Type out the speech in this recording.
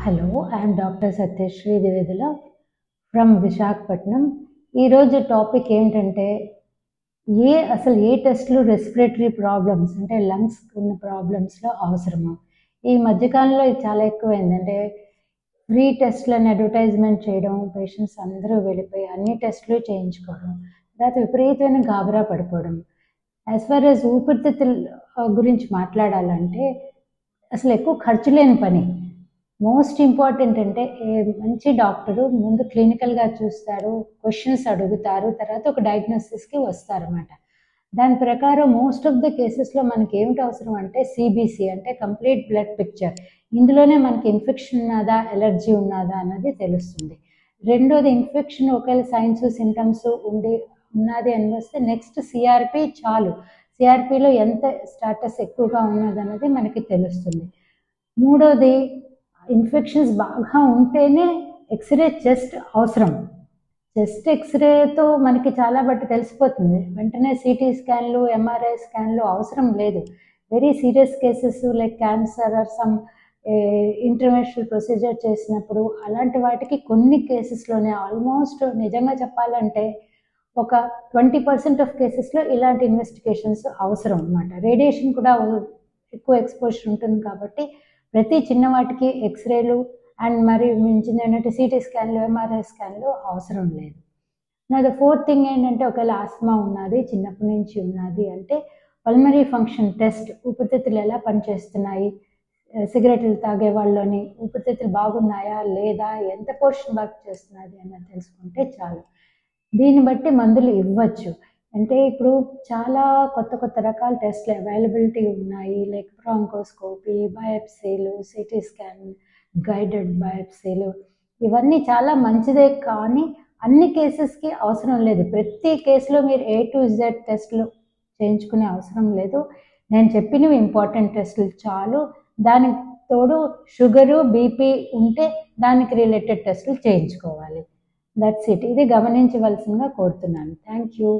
Hello, I am Dr. Satyashri Devedula from Visakhapatnam. ఈరోజు topic ఏంటంటే అసలు ఏ టెస్ట్లు రెస్పిరేటరీ ప్రాబ్లమ్స్ అంటే లంగ్స్ ఉన్న ప్రాబ్లమ్స్లో అవసరము. ఈ మధ్యకాలంలో ఇది చాలా ఎక్కువైంది. అంటే ఫ్రీ టెస్ట్లని అడ్వర్టైజ్మెంట్ చేయడం, పేషెంట్స్ అందరూ వెళ్ళిపోయి అన్ని టెస్టులు చేయించుకోవడం, తర్వాత విపరీతమైన గాబరా పడిపోవడం. యాజ్ ఫార్ యాజ్ ఊపిరితిత్తుల గురించి మాట్లాడాలంటే అసలు ఎక్కువ ఖర్చు లేని పని. మోస్ట్ ఇంపార్టెంట్ అంటే మంచి డాక్టరు ముందు క్లినికల్గా చూస్తారు, క్వశ్చన్స్ అడుగుతారు, తర్వాత ఒక డయాగ్నోసిస్కి వస్తారన్నమాట. దాని ప్రకారం మోస్ట్ ఆఫ్ ద కేసెస్లో మనకి ఏమిటి అవసరం అంటే సిబిసి అంటే కంప్లీట్ బ్లడ్ పిక్చర్. ఇందులోనే మనకి ఇన్ఫెక్షన్ ఉన్నదా, ఎలర్జీ ఉన్నదా అన్నది తెలుస్తుంది. రెండోది ఇన్ఫెక్షన్ ఒకవేళ సైన్స్ సింటమ్స్ ఉన్నది అని వస్తే నెక్స్ట్ సిఆర్పి చాలు. సిఆర్పిలో ఎంత స్టాటస్ ఎక్కువగా ఉన్నది అన్నది మనకి తెలుస్తుంది. మూడోది ఇన్ఫెక్షన్స్ బాగా ఉంటేనే ఎక్స్రే చెస్ట్ అవసరం. చెస్ట్ ఎక్స్రేతో మనకి చాలా బట్టి తెలిసిపోతుంది. వెంటనే సిటీ స్కాన్లు, ఎంఆర్ఐ స్కాన్లు అవసరం లేదు. Very serious cases like cancer are some interventional procedure చేసినప్పుడు అలాంటి వాటికి కొన్ని కేసెస్లోనే ఆల్మోస్ట్ నిజంగా చెప్పాలంటే ఒక 20% ఆఫ్ కేసెస్లో ఇలాంటి ఇన్వెస్టిగేషన్స్ అవసరం అన్నమాట. రేడియేషన్ కూడా ఎక్కువ ఎక్స్పోజర్ ఉంటుంది కాబట్టి ప్రతి చిన్నవాటికి ఎక్స్రేలు అండ్ మరి మించింది ఏంటంటే సిటీ స్కాన్లు, ఎంఆర్ఐ స్కాన్లు అవసరం లేదు. నాది ఫోర్త్ థింగ్ ఏంటంటే ఒకవేళ ఆస్మా ఉన్నది, చిన్నప్పటి నుంచి ఉన్నది అంటే పల్మరీ ఫంక్షన్ టెస్ట్, ఊపిరితిత్తులు ఎలా పనిచేస్తున్నాయి, సిగరెట్లు తాగే వాళ్ళని ఊపిరితిత్తులు బాగున్నాయా లేదా, ఎంత పోర్షన్ వర్క్ చేస్తున్నది అన్నది తెలుసుకుంటే చాలు. దీన్ని బట్టి మందులు ఇవ్వచ్చు. అంటే ఇప్పుడు చాలా కొత్త రకాల టెస్ట్లు అవైలబిలిటీ ఉన్నాయి. లైక్ బ్రాంకోస్కోపీ, బయాప్సీలు, సిటీ స్కాన్, గైడెడ్ బయాప్సీలు, ఇవన్నీ చాలా మంచిదే. కానీ అన్ని కేసెస్కి అవసరం లేదు. ప్రతి కేసులో మీరు A to Z టెస్టులు చేయించుకునే అవసరం లేదు. నేను చెప్పినవి ఇంపార్టెంట్ టెస్టులు చాలు. దానికి తోడు షుగరు, బీపీ ఉంటే దానికి రిలేటెడ్ టెస్టులు చేయించుకోవాలి. That's it. ఇది గమనించవలసిందిగా కోరుతున్నాను. Thank you.